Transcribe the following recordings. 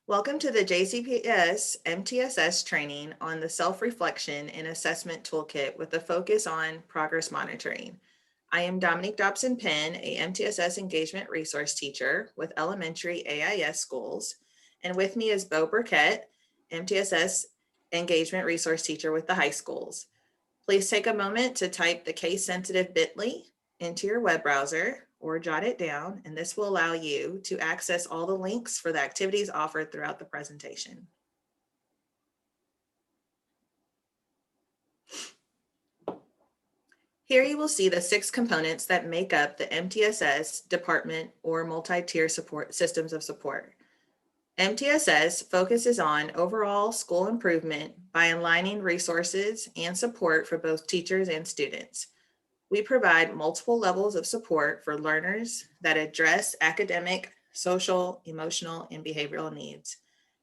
Welcome to the JCPS MTSS training on the Self-Reflection and Assessment Toolkit with a focus on progress monitoring. I am Dominique Dobson-Penn, a MTSS engagement resource teacher with elementary AIS schools. And with me is Bo Burkett, MTSS engagement resource teacher with the high schools. Please take a moment to type the case-sensitive bit.ly into your web browser or jot it down, and this will allow you to access all the links for the activities offered throughout the presentation. Here you will see the 6 components that make up the MTSS department or multi-tier support systems of support. MTSS focuses on overall school improvement by aligning resources and support for both teachers and students. We provide multiple levels of support for learners that address academic, social, emotional, and behavioral needs,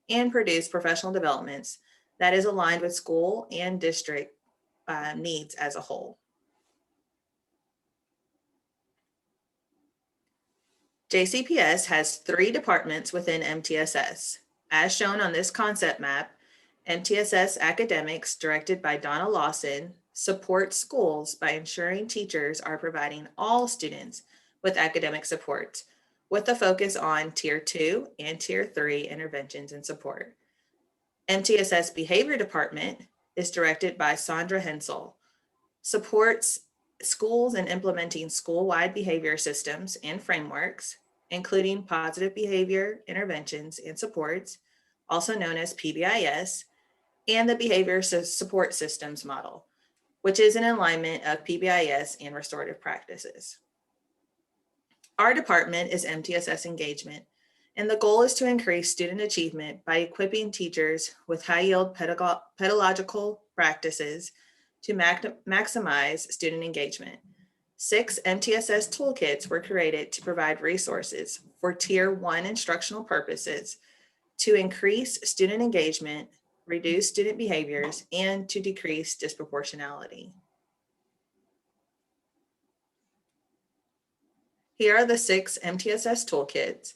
and produce professional developments that is aligned with school and district needs as a whole. JCPS has 3 departments within MTSS. As shown on this concept map, MTSS Academics, directed by Donna Lawson, supports schools by ensuring teachers are providing all students with academic support, with a focus on Tier 2 and Tier 3 interventions and support. MTSS Behavior Department is directed by Sandra Hensel, supports schools in implementing school-wide behavior systems and frameworks, including positive behavior interventions and supports, also known as PBIS, and the Behavior Support Systems model, which is an alignment of PBIS and restorative practices. Our department is MTSS Engagement, and the goal is to increase student achievement by equipping teachers with high-yield pedagogical practices to maximize student engagement. 6 MTSS toolkits were created to provide resources for Tier 1 instructional purposes to increase student engagement, reduce student behaviors, and to decrease disproportionality. Here are the 6 MTSS toolkits.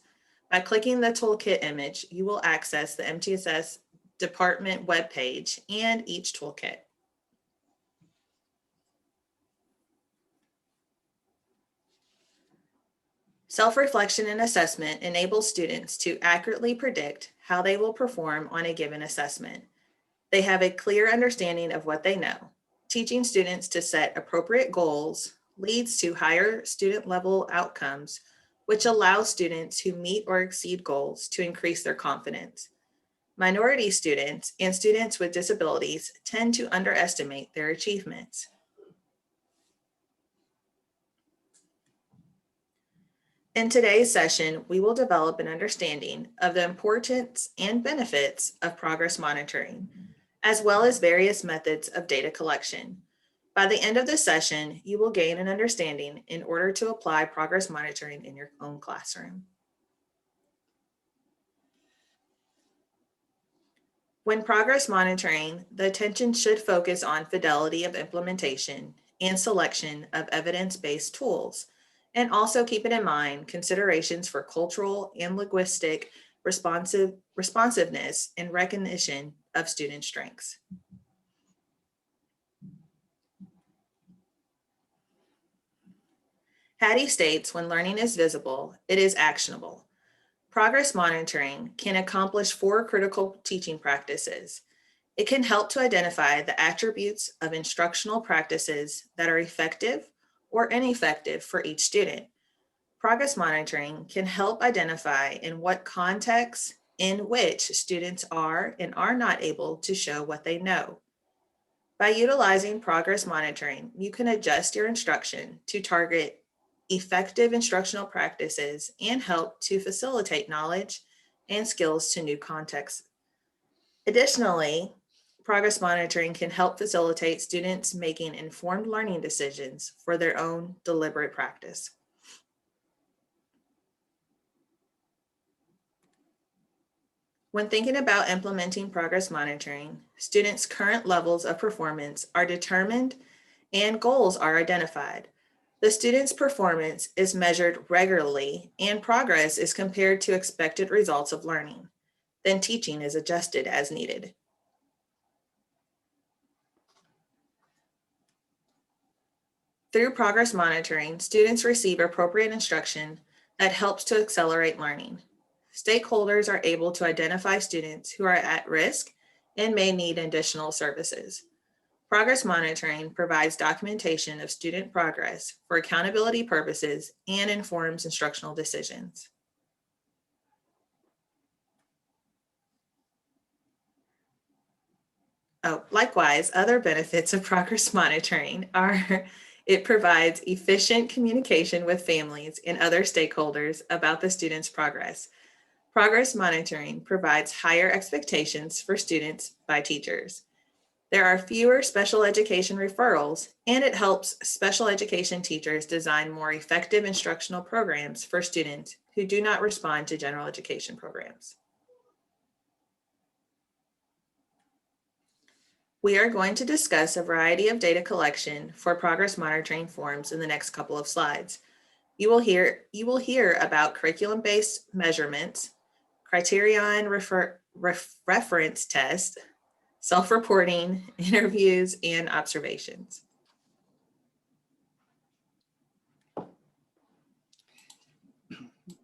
By clicking the toolkit image, you will access the MTSS department webpage and each toolkit. Self-reflection and assessment enables students to accurately predict how they will perform on a given assessment. They have a clear understanding of what they know. Teaching students to set appropriate goals leads to higher student level outcomes, which allows students who meet or exceed goals to increase their confidence. Minority students and students with disabilities tend to underestimate their achievements. In today's session, we will develop an understanding of the importance and benefits of progress monitoring, as well as various methods of data collection. By the end of this session, you will gain an understanding in order to apply progress monitoring in your own classroom. When progress monitoring, the attention should focus on fidelity of implementation and selection of evidence-based tools, and also keep it in mind considerations for cultural and linguistic responsiveness and recognition of student strengths. Hattie states, when learning is visible, it is actionable. Progress monitoring can accomplish 4 critical teaching practices. It can help to identify the attributes of instructional practices that are effective or ineffective for each student. Progress monitoring can help identify in what contexts in which students are and are not able to show what they know. By utilizing progress monitoring, you can adjust your instruction to target effective instructional practices and help to facilitate knowledge and skills to new contexts. Additionally, progress monitoring can help facilitate students making informed learning decisions for their own deliberate practice. When thinking about implementing progress monitoring, students' current levels of performance are determined and goals are identified. The student's performance is measured regularly and progress is compared to expected results of learning. then teaching is adjusted as needed. Through progress monitoring, students receive appropriate instruction that helps to accelerate learning. Stakeholders are able to identify students who are at risk and may need additional services. Progress monitoring provides documentation of student progress for accountability purposes and informs instructional decisions. Likewise, other benefits of progress monitoring are it provides efficient communication with families and other stakeholders about the student's progress. Progress monitoring provides higher expectations for students by teachers. There are fewer special education referrals, and it helps special education teachers design more effective instructional programs for students who do not respond to general education programs. We are going to discuss a variety of data collection for progress monitoring forms in the next couple of slides. You will hear about curriculum-based measurements, Criterion reference test, self-reporting, interviews, and observations.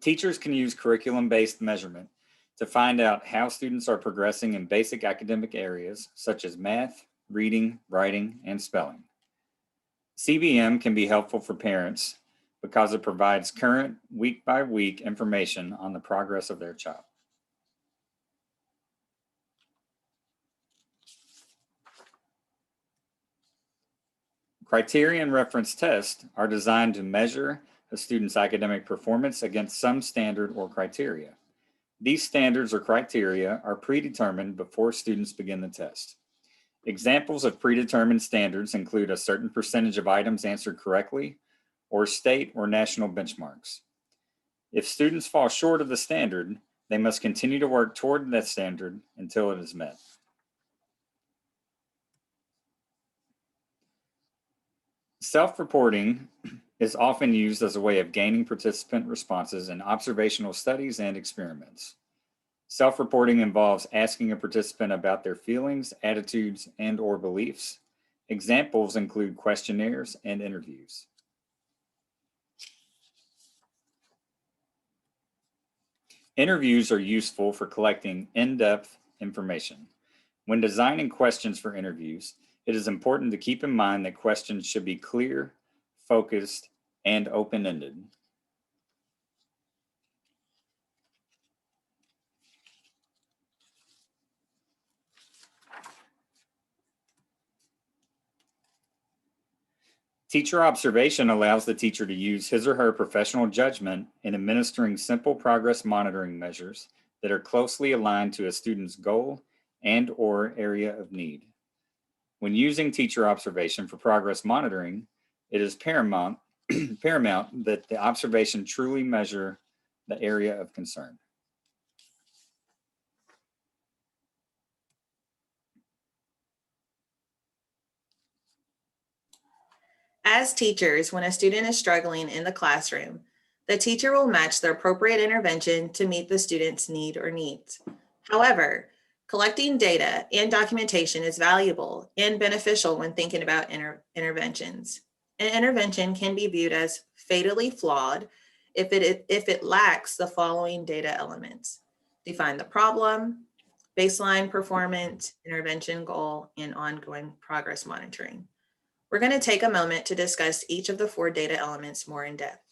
Teachers can use curriculum-based measurement to find out how students are progressing in basic academic areas such as math, reading, writing, and spelling. CBM can be helpful for parents because it provides current week-by-week information on the progress of their child. Criterion reference tests are designed to measure a student's academic performance against some standard or criteria. These standards or criteria are predetermined before students begin the test. Examples of predetermined standards include a certain percentage of items answered correctly or state or national benchmarks. If students fall short of the standard, they must continue to work toward that standard until it is met. Self-reporting is often used as a way of gaining participant responses in observational studies and experiments. Self-reporting involves asking a participant about their feelings, attitudes, and/or beliefs. Examples include questionnaires and interviews. Interviews are useful for collecting in-depth information. When designing questions for interviews, it is important to keep in mind that questions should be clear, focused, and open-ended. Teacher observation allows the teacher to use his or her professional judgment in administering simple progress monitoring measures that are closely aligned to a student's goal and/or area of need. When using teacher observation for progress monitoring, it is paramount that the observation truly measure the area of concern. As teachers, when a student is struggling in the classroom, the teacher will match the appropriate intervention to meet the student's need or needs. However, collecting data and documentation is valuable and beneficial when thinking about interventions. An intervention can be viewed as fatally flawed if it lacks the following data elements: define the problem, baseline performance, intervention goal, and ongoing progress monitoring. We're going to take a moment to discuss each of the 4 data elements more in depth.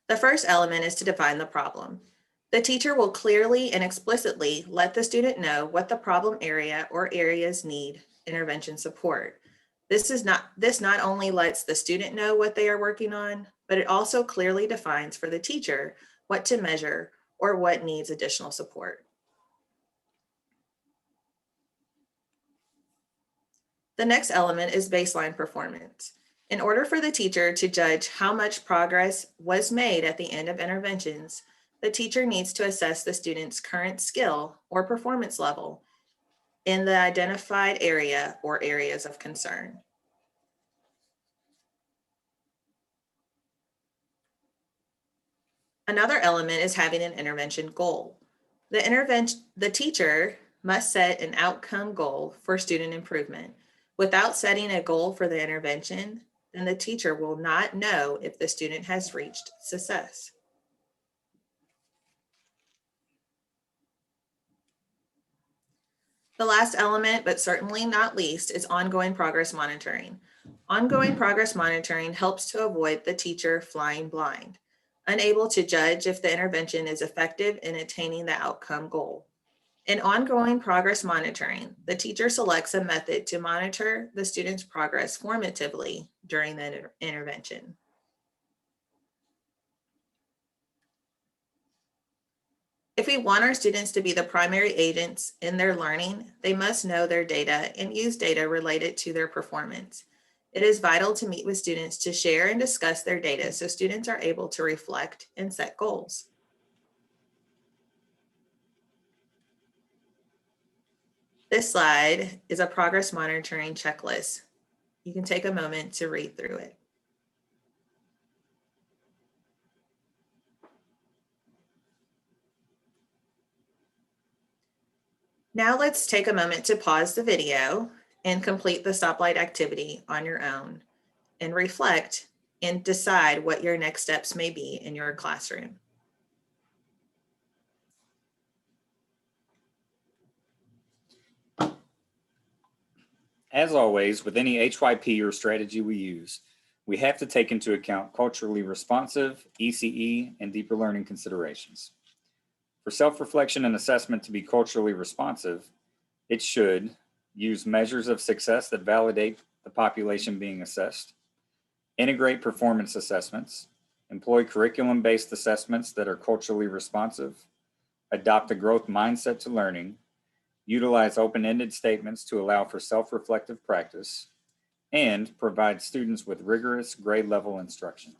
The first element is to define the problem. The teacher will clearly and explicitly let the student know what the problem area or areas need intervention support. This not only lets the student know what they are working on, but it also clearly defines for the teacher what to measure or what needs additional support. The next element is baseline performance. In order for the teacher to judge how much progress was made at the end of interventions, the teacher needs to assess the student's current skill or performance level in the identified area or areas of concern. Another element is having an intervention goal. The teacher must set an outcome goal for student improvement. Without setting a goal for the intervention, then the teacher will not know if the student has reached success. The last element, but certainly not least, is ongoing progress monitoring. Ongoing progress monitoring helps to avoid the teacher flying blind, unable to judge if the intervention is effective in attaining the outcome goal. In ongoing progress monitoring, the teacher selects a method to monitor the student's progress formatively during the intervention. If we want our students to be the primary agents in their learning, they must know their data and use data related to their performance. It is vital to meet with students to share and discuss their data so students are able to reflect and set goals. This slide is a progress monitoring checklist. You can take a moment to read through it. Now let's take a moment to pause the video and complete the stoplight activity on your own and reflect and decide what your next steps may be in your classroom. As always, with any HYP or strategy we use, we have to take into account culturally responsive, ECE, and deeper learning considerations. For self-reflection and assessment to be culturally responsive, it should use measures of success that validate the population being assessed, integrate performance assessments, employ curriculum-based assessments that are culturally responsive, adopt a growth mindset to learning, utilize open-ended statements to allow for self-reflective practice, and provide students with rigorous grade-level instruction.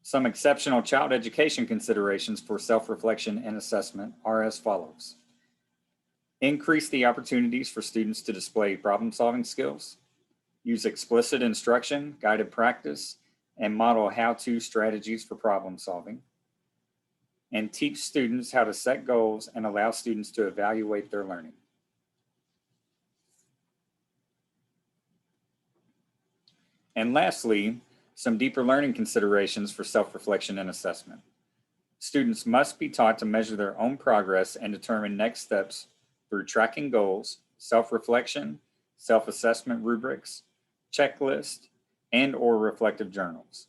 Some exceptional child education considerations for self-reflection and assessment are as follows. Increase the opportunities for students to display problem-solving skills, use explicit instruction, guided practice, and model how-to strategies for problem solving, and teach students how to set goals and allow students to evaluate their learning. And lastly, some deeper learning considerations for self-reflection and assessment. Students must be taught to measure their own progress and determine next steps through tracking goals, self-reflection, self-assessment rubrics, checklists, and/or reflective journals.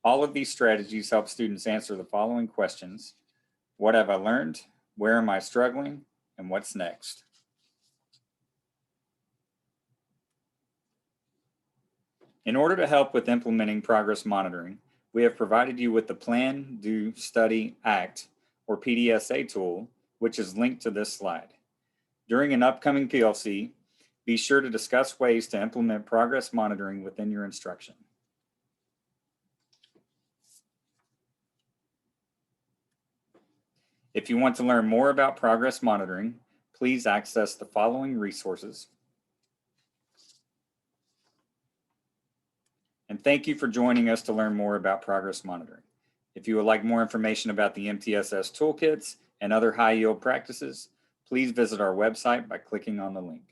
All of these strategies help students answer the following questions: what have I learned? Where am I struggling? And what's next? In order to help with implementing progress monitoring, we have provided you with the Plan, Do, Study, Act, or PDSA tool, which is linked to this slide. During an upcoming PLC, be sure to discuss ways to implement progress monitoring within your instruction. If you want to learn more about progress monitoring, please access the following resources. And thank you for joining us to learn more about progress monitoring. If you would like more information about the MTSS toolkits and other high yield practices, please visit our website by clicking on the link.